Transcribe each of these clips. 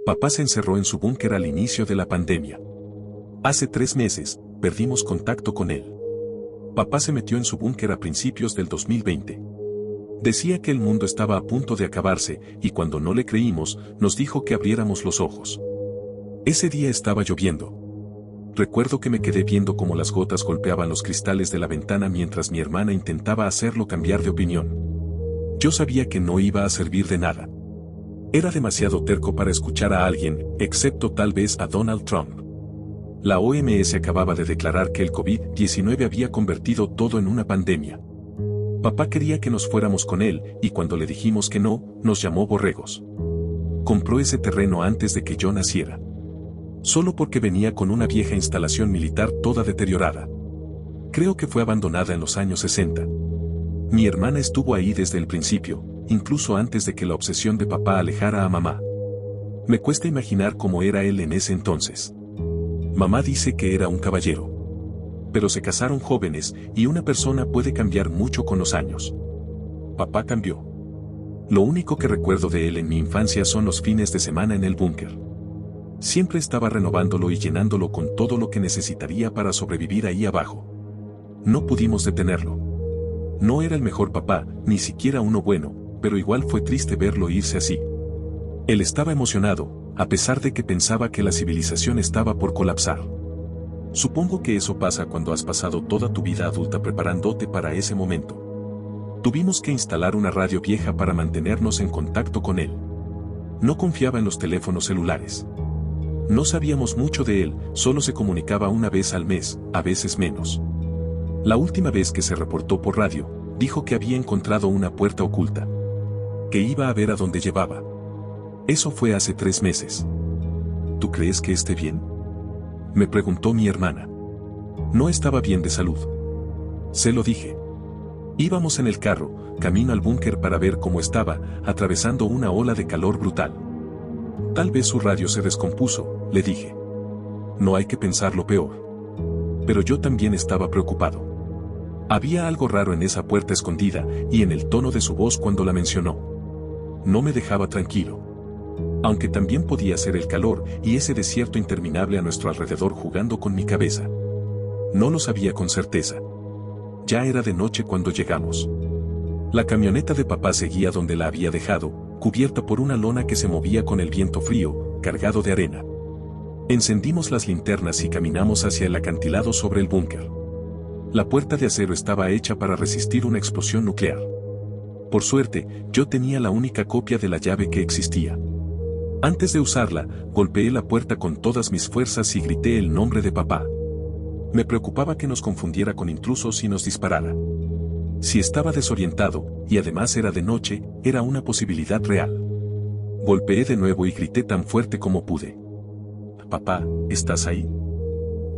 Papá se encerró en su búnker al inicio de la pandemia. Hace 3 meses, perdimos contacto con él. Papá se metió en su búnker a principios del 2020. Decía que el mundo estaba a punto de acabarse, y cuando no le creímos, nos dijo que abriéramos los ojos. Ese día estaba lloviendo. Recuerdo que me quedé viendo cómo las gotas golpeaban los cristales de la ventana mientras mi hermana intentaba hacerlo cambiar de opinión. Yo sabía que no iba a servir de nada. Era demasiado terco para escuchar a alguien, excepto tal vez a Donald Trump. La OMS acababa de declarar que el COVID-19 había convertido todo en una pandemia. Papá quería que nos fuéramos con él, y cuando le dijimos que no, nos llamó borregos. Compró ese terreno antes de que yo naciera. Solo porque venía con una vieja instalación militar toda deteriorada. Creo que fue abandonada en los años 60. Mi hermana estuvo ahí desde el principio, incluso antes de que la obsesión de papá alejara a mamá. Me cuesta imaginar cómo era él en ese entonces. Mamá dice que era un caballero. Pero se casaron jóvenes, y una persona puede cambiar mucho con los años. Papá cambió. Lo único que recuerdo de él en mi infancia son los fines de semana en el búnker. Siempre estaba renovándolo y llenándolo con todo lo que necesitaría para sobrevivir ahí abajo. No pudimos detenerlo. No era el mejor papá, ni siquiera uno bueno, pero igual fue triste verlo irse así. Él estaba emocionado, a pesar de que pensaba que la civilización estaba por colapsar. Supongo que eso pasa cuando has pasado toda tu vida adulta preparándote para ese momento. Tuvimos que instalar una radio vieja para mantenernos en contacto con él. No confiaba en los teléfonos celulares. No sabíamos mucho de él, solo se comunicaba una vez al mes, a veces menos. La última vez que se reportó por radio, dijo que había encontrado una puerta oculta. Que iba a ver a dónde llevaba. Eso fue hace 3 meses. ¿Tú crees que esté bien? Me preguntó mi hermana. No estaba bien de salud. Se lo dije. Íbamos en el carro, camino al búnker para ver cómo estaba, atravesando una ola de calor brutal. Tal vez su radio se descompuso, le dije. No hay que pensar lo peor. Pero yo también estaba preocupado. Había algo raro en esa puerta escondida, y en el tono de su voz cuando la mencionó. No me dejaba tranquilo. Aunque también podía ser el calor y ese desierto interminable a nuestro alrededor jugando con mi cabeza. No lo sabía con certeza. Ya era de noche cuando llegamos. La camioneta de papá seguía donde la había dejado, cubierta por una lona que se movía con el viento frío, cargado de arena. Encendimos las linternas y caminamos hacia el acantilado sobre el búnker. La puerta de acero estaba hecha para resistir una explosión nuclear. Por suerte, yo tenía la única copia de la llave que existía. Antes de usarla, golpeé la puerta con todas mis fuerzas y grité el nombre de papá. Me preocupaba que nos confundiera con intrusos y nos disparara. Si estaba desorientado, y además era de noche, era una posibilidad real. Golpeé de nuevo y grité tan fuerte como pude. Papá, ¿estás ahí?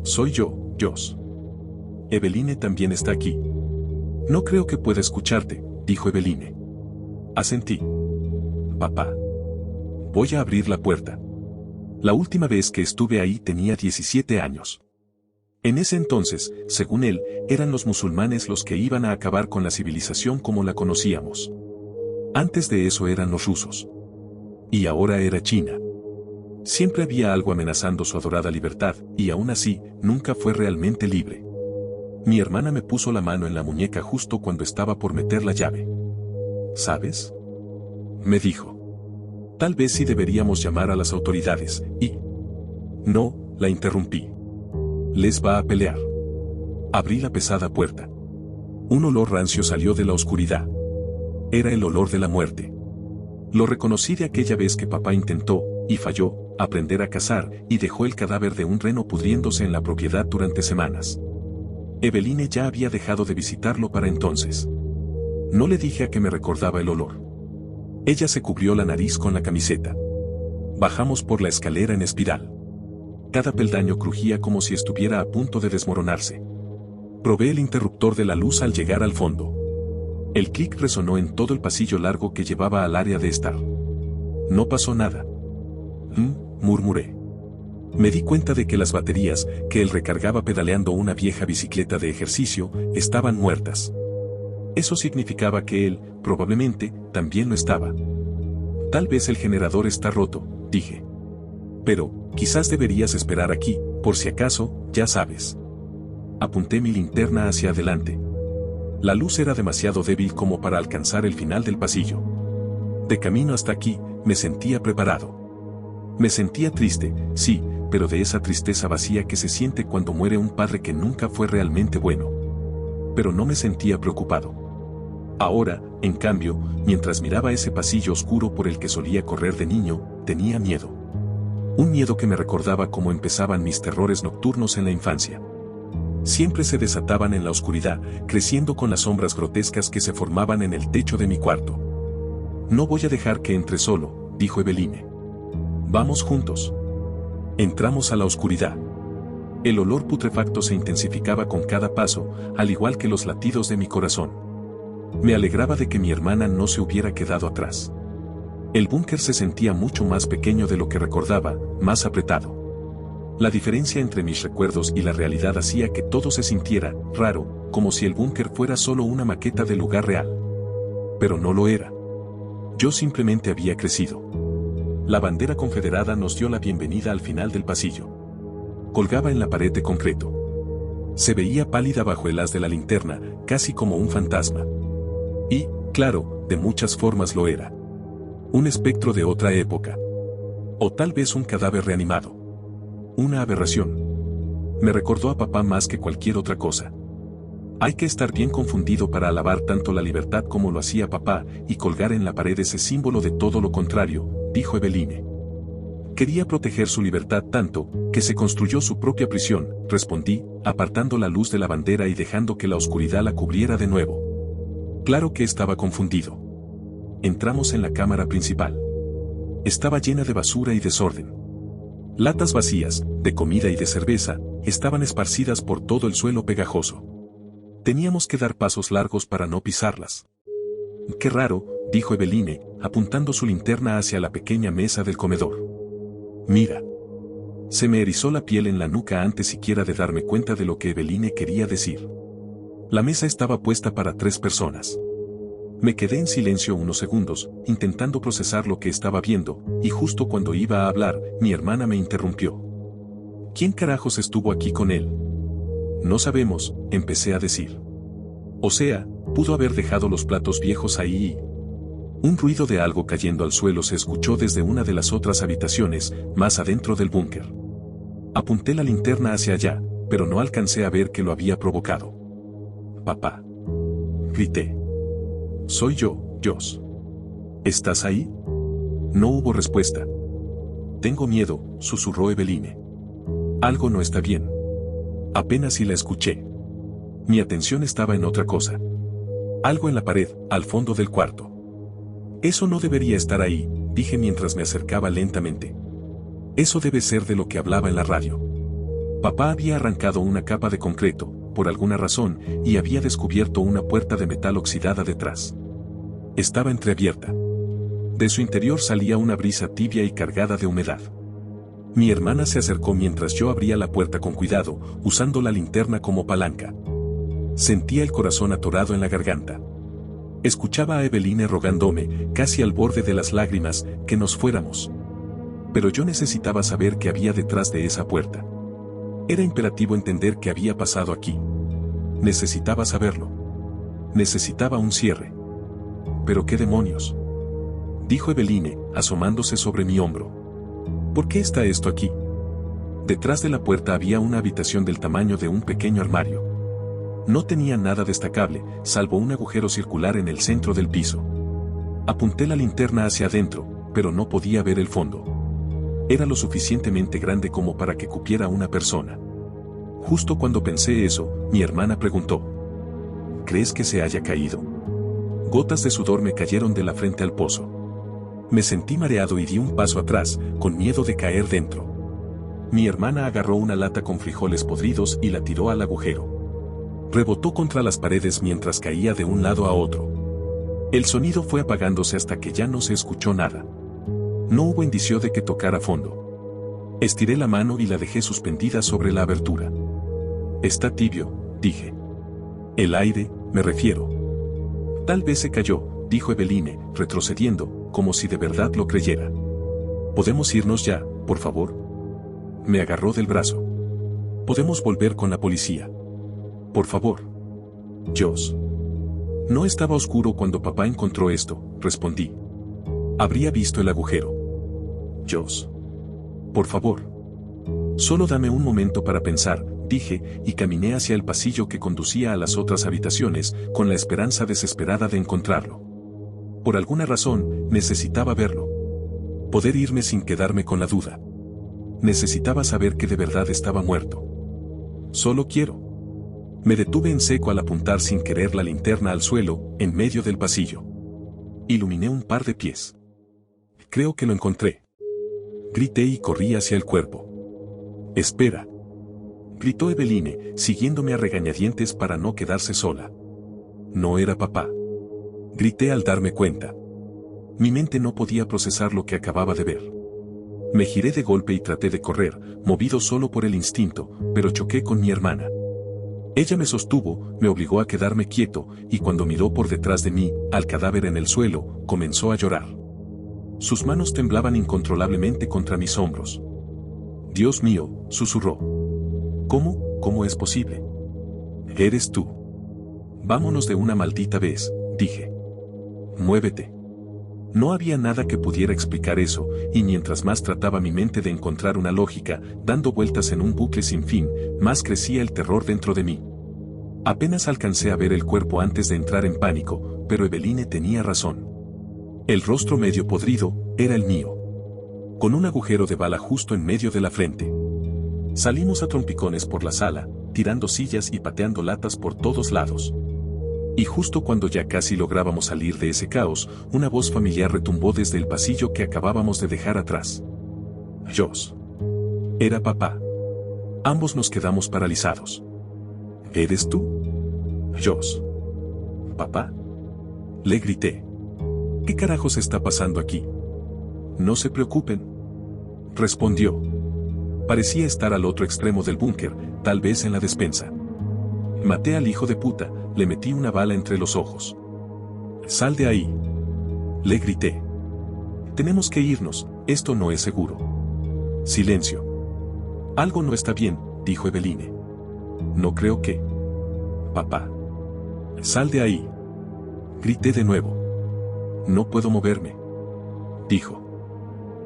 Soy yo, Josh. Eveline también está aquí. No creo que pueda escucharte, dijo Eveline. Asentí. Papá. Voy a abrir la puerta. La última vez que estuve ahí tenía 17 años. En ese entonces, según él, eran los musulmanes los que iban a acabar con la civilización como la conocíamos. Antes de eso eran los rusos. Y ahora era China. Siempre había algo amenazando su adorada libertad, y aún así, nunca fue realmente libre. Mi hermana me puso la mano en la muñeca justo cuando estaba por meter la llave. ¿Sabes? Me dijo. Tal vez sí deberíamos llamar a las autoridades, y... No, la interrumpí. Les va a pelear. Abrí la pesada puerta. Un olor rancio salió de la oscuridad. Era el olor de la muerte. Lo reconocí de aquella vez que papá intentó, y falló, aprender a cazar, y dejó el cadáver de un reno pudriéndose en la propiedad durante semanas. Eveline ya había dejado de visitarlo para entonces. No le dije a que me recordaba el olor. Ella se cubrió la nariz con la camiseta. Bajamos por la escalera en espiral. Cada peldaño crujía como si estuviera a punto de desmoronarse. Probé el interruptor de la luz al llegar al fondo. El clic resonó en todo el pasillo largo que llevaba al área de estar. No pasó nada. Murmuré. Me di cuenta de que las baterías, que él recargaba pedaleando una vieja bicicleta de ejercicio, estaban muertas. Eso significaba que él, probablemente, también lo estaba. Tal vez el generador está roto, dije. Pero, quizás deberías esperar aquí, por si acaso, ya sabes. Apunté mi linterna hacia adelante. La luz era demasiado débil como para alcanzar el final del pasillo. De camino hasta aquí, me sentía preparado. Me sentía triste, sí, pero de esa tristeza vacía que se siente cuando muere un padre que nunca fue realmente bueno. Pero no me sentía preocupado. Ahora, en cambio, mientras miraba ese pasillo oscuro por el que solía correr de niño, tenía miedo. Un miedo que me recordaba cómo empezaban mis terrores nocturnos en la infancia. Siempre se desataban en la oscuridad, creciendo con las sombras grotescas que se formaban en el techo de mi cuarto. No voy a dejar que entre solo, dijo Eveline. Vamos juntos. Entramos a la oscuridad. El olor putrefacto se intensificaba con cada paso, al igual que los latidos de mi corazón. Me alegraba de que mi hermana no se hubiera quedado atrás. El búnker se sentía mucho más pequeño de lo que recordaba, más apretado. La diferencia entre mis recuerdos y la realidad hacía que todo se sintiera raro, como si el búnker fuera solo una maqueta del lugar real. Pero no lo era. Yo simplemente había crecido. La bandera confederada nos dio la bienvenida al final del pasillo. Colgaba en la pared de concreto. Se veía pálida bajo el haz de la linterna, casi como un fantasma. Y, claro, de muchas formas lo era. Un espectro de otra época. O tal vez un cadáver reanimado. Una aberración. Me recordó a papá más que cualquier otra cosa. Hay que estar bien confundido para alabar tanto la libertad como lo hacía papá y colgar en la pared ese símbolo de todo lo contrario, dijo Eveline. Quería proteger su libertad tanto, que se construyó su propia prisión, respondí, apartando la luz de la bandera y dejando que la oscuridad la cubriera de nuevo. Claro que estaba confundido. Entramos en la cámara principal. Estaba llena de basura y desorden. Latas vacías, de comida y de cerveza, estaban esparcidas por todo el suelo pegajoso. Teníamos que dar pasos largos para no pisarlas. Qué raro, dijo Eveline, apuntando su linterna hacia la pequeña mesa del comedor. Mira. Se me erizó la piel en la nuca antes siquiera de darme cuenta de lo que Eveline quería decir. La mesa estaba puesta para 3 personas. Me quedé en silencio unos segundos, intentando procesar lo que estaba viendo, y justo cuando iba a hablar, mi hermana me interrumpió. ¿Quién carajos estuvo aquí con él? No sabemos, empecé a decir. O sea, pudo haber dejado los platos viejos ahí y... Un ruido de algo cayendo al suelo se escuchó desde una de las otras habitaciones, más adentro del búnker. Apunté la linterna hacia allá, pero no alcancé a ver qué lo había provocado. Papá. Grité. Soy yo, Josh. ¿Estás ahí? No hubo respuesta. Tengo miedo, susurró Eveline. Algo no está bien. Apenas si la escuché. Mi atención estaba en otra cosa. Algo en la pared, al fondo del cuarto. Eso no debería estar ahí, dije mientras me acercaba lentamente. Eso debe ser de lo que hablaba en la radio. Papá había arrancado una capa de concreto, por alguna razón, y había descubierto una puerta de metal oxidada detrás. Estaba entreabierta. De su interior salía una brisa tibia y cargada de humedad. Mi hermana se acercó mientras yo abría la puerta con cuidado, usando la linterna como palanca. Sentía el corazón atorado en la garganta. Escuchaba a Eveline rogándome, casi al borde de las lágrimas, que nos fuéramos. Pero yo necesitaba saber qué había detrás de esa puerta. Era imperativo entender qué había pasado aquí. Necesitaba saberlo. Necesitaba un cierre. ¿Pero qué demonios? Dijo Eveline, asomándose sobre mi hombro. ¿Por qué está esto aquí? Detrás de la puerta había una habitación del tamaño de un pequeño armario. No tenía nada destacable, salvo un agujero circular en el centro del piso. Apunté la linterna hacia adentro, pero no podía ver el fondo. Era lo suficientemente grande como para que cupiera una persona. Justo cuando pensé eso, mi hermana preguntó. ¿Crees que se haya caído? Gotas de sudor me cayeron de la frente al pozo. Me sentí mareado y di un paso atrás, con miedo de caer dentro. Mi hermana agarró una lata con frijoles podridos y la tiró al agujero. Rebotó contra las paredes mientras caía de un lado a otro. El sonido fue apagándose hasta que ya no se escuchó nada. No hubo indicio de que tocara fondo. Estiré la mano y la dejé suspendida sobre la abertura. Está tibio, dije. El aire, me refiero. Tal vez se cayó, dijo Eveline, retrocediendo, como si de verdad lo creyera. Podemos irnos ya, por favor. Me agarró del brazo. Podemos volver con la policía. Por favor. Joss. No estaba oscuro cuando papá encontró esto, respondí. Habría visto el agujero. Joss. Por favor. Solo dame un momento para pensar, dije, y caminé hacia el pasillo que conducía a las otras habitaciones, con la esperanza desesperada de encontrarlo. Por alguna razón, necesitaba verlo. Poder irme sin quedarme con la duda. Necesitaba saber que de verdad estaba muerto. Solo quiero. Me detuve en seco al apuntar sin querer la linterna al suelo, en medio del pasillo. Iluminé un par de pies. Creo que lo encontré. Grité y corrí hacia el cuerpo. Espera. Gritó Eveline, siguiéndome a regañadientes para no quedarse sola. No era papá. Grité al darme cuenta. Mi mente no podía procesar lo que acababa de ver. Me giré de golpe y traté de correr, movido solo por el instinto, pero choqué con mi hermana. Ella me sostuvo, me obligó a quedarme quieto, y cuando miró por detrás de mí, al cadáver en el suelo, comenzó a llorar. Sus manos temblaban incontrolablemente contra mis hombros. Dios mío, susurró. ¿Cómo es posible? Eres tú. Vámonos de una maldita vez, dije. Muévete. No había nada que pudiera explicar eso, y mientras más trataba mi mente de encontrar una lógica, dando vueltas en un bucle sin fin, más crecía el terror dentro de mí. Apenas alcancé a ver el cuerpo antes de entrar en pánico, pero Eveline tenía razón. El rostro medio podrido era el mío. Con un agujero de bala justo en medio de la frente. Salimos a trompicones por la sala, tirando sillas y pateando latas por todos lados. Y justo cuando ya casi lográbamos salir de ese caos, una voz familiar retumbó desde el pasillo que acabábamos de dejar atrás. Joss. Era papá. Ambos nos quedamos paralizados. ¿Eres tú? Joss. ¿Papá? Le grité. ¿Qué carajos está pasando aquí? No se preocupen. Respondió. Parecía estar al otro extremo del búnker, tal vez en la despensa. Maté al hijo de puta, le metí una bala entre los ojos. Sal de ahí. Le grité. Tenemos que irnos, esto no es seguro. Silencio. Algo no está bien, dijo Eveline. No creo que. Papá. Sal de ahí. Grité de nuevo. No puedo moverme. Dijo.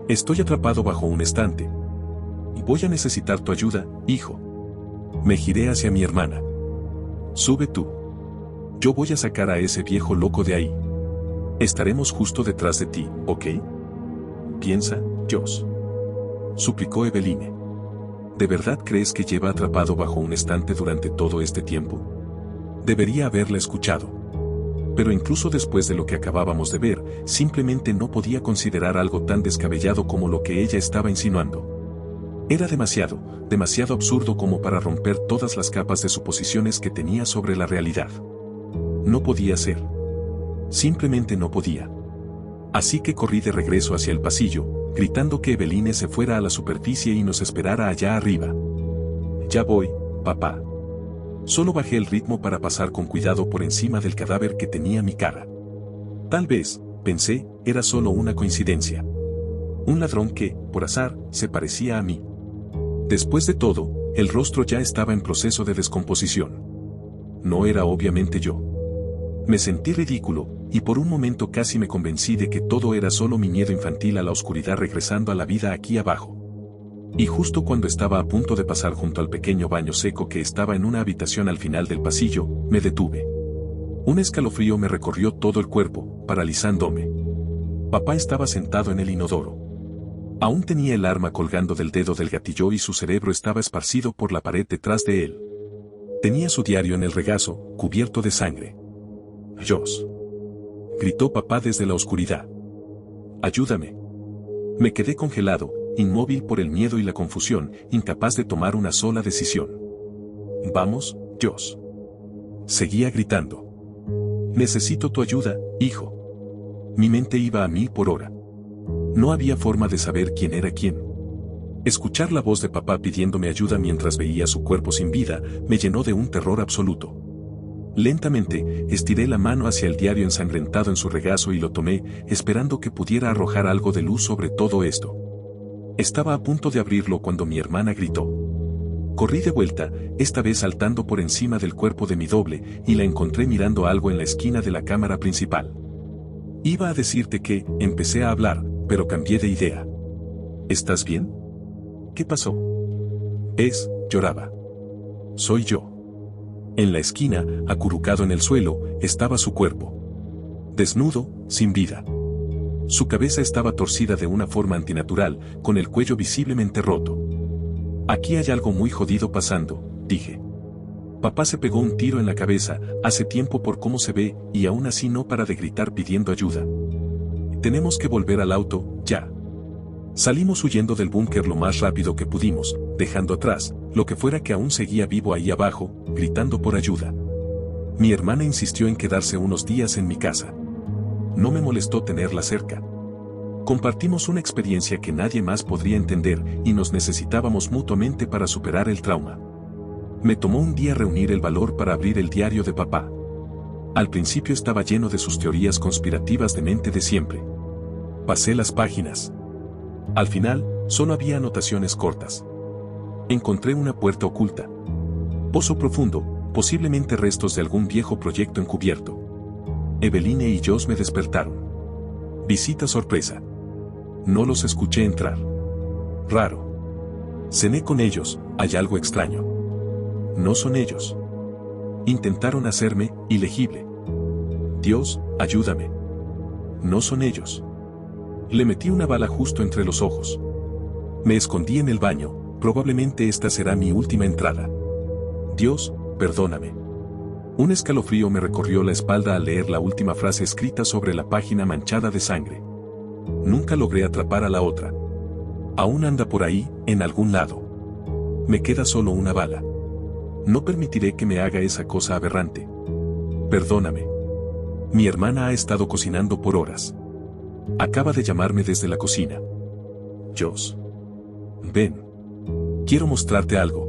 Estoy atrapado bajo un estante. Y voy a necesitar tu ayuda, hijo. Me giré hacia mi hermana. Sube tú. Yo voy a sacar a ese viejo loco de ahí. Estaremos justo detrás de ti, ¿ok? Piensa, Joss. Suplicó Eveline. ¿De verdad crees que lleva atrapado bajo un estante durante todo este tiempo? Debería haberla escuchado. Pero incluso después de lo que acabábamos de ver, simplemente no podía considerar algo tan descabellado como lo que ella estaba insinuando. Era demasiado absurdo como para romper todas las capas de suposiciones que tenía sobre la realidad. No podía ser. Simplemente no podía. Así que corrí de regreso hacia el pasillo, gritando que Eveline se fuera a la superficie y nos esperara allá arriba. Ya voy, papá. Solo bajé el ritmo para pasar con cuidado por encima del cadáver que tenía mi cara. Tal vez, pensé, era solo una coincidencia. Un ladrón que, por azar, se parecía a mí. Después de todo, el rostro ya estaba en proceso de descomposición. No era obviamente yo. Me sentí ridículo, y por un momento casi me convencí de que todo era solo mi miedo infantil a la oscuridad regresando a la vida aquí abajo. Y justo cuando estaba a punto de pasar junto al pequeño baño seco que estaba en una habitación al final del pasillo, me detuve. Un escalofrío me recorrió todo el cuerpo, paralizándome. Papá estaba sentado en el inodoro. Aún tenía el arma colgando del dedo del gatillo y su cerebro estaba esparcido por la pared detrás de él. Tenía su diario en el regazo, cubierto de sangre. Joss. Gritó papá desde la oscuridad. Ayúdame. Me quedé congelado, inmóvil por el miedo y la confusión, incapaz de tomar una sola decisión. Vamos, Joss. Seguía gritando. Necesito tu ayuda, hijo. Mi mente iba a 1000 por hora. No había forma de saber quién era quién. Escuchar la voz de papá pidiéndome ayuda mientras veía su cuerpo sin vida, me llenó de un terror absoluto. Lentamente, estiré la mano hacia el diario ensangrentado en su regazo y lo tomé, esperando que pudiera arrojar algo de luz sobre todo esto. Estaba a punto de abrirlo cuando mi hermana gritó. Corrí de vuelta, esta vez saltando por encima del cuerpo de mi doble, y la encontré mirando algo en la esquina de la cámara principal. Iba a decirte que, empecé a hablar, pero cambié de idea. ¿Estás bien? ¿Qué pasó? Lloraba. Soy yo. En la esquina, acurrucado en el suelo, estaba su cuerpo. Desnudo, sin vida. Su cabeza estaba torcida de una forma antinatural, con el cuello visiblemente roto. Aquí hay algo muy jodido pasando, dije. Papá se pegó un tiro en la cabeza, hace tiempo por cómo se ve, y aún así no para de gritar pidiendo ayuda. Tenemos que volver al auto, ya. Salimos huyendo del búnker lo más rápido que pudimos, dejando atrás, lo que fuera que aún seguía vivo ahí abajo, gritando por ayuda. Mi hermana insistió en quedarse unos días en mi casa. No me molestó tenerla cerca. Compartimos una experiencia que nadie más podría entender y nos necesitábamos mutuamente para superar el trauma. Me tomó un día reunir el valor para abrir el diario de papá. Al principio estaba lleno de sus teorías conspirativas de mente de siempre. Pasé las páginas. Al final, solo había anotaciones cortas. Encontré una puerta oculta. Pozo profundo, posiblemente restos de algún viejo proyecto encubierto. Eveline y Joss me despertaron. Visita sorpresa. No los escuché entrar. Raro. Cené con ellos, hay algo extraño. No son ellos. Intentaron hacerme ilegible. Dios, ayúdame. No son ellos. Le metí una bala justo entre los ojos. Me escondí en el baño, probablemente esta será mi última entrada. Dios, perdóname. Un escalofrío me recorrió la espalda al leer la última frase escrita sobre la página manchada de sangre. Nunca logré atrapar a la otra. Aún anda por ahí, en algún lado. Me queda solo una bala. No permitiré que me haga esa cosa aberrante. Perdóname. Mi hermana ha estado cocinando por horas. Acaba de llamarme desde la cocina. Joss. Ven. Quiero mostrarte algo.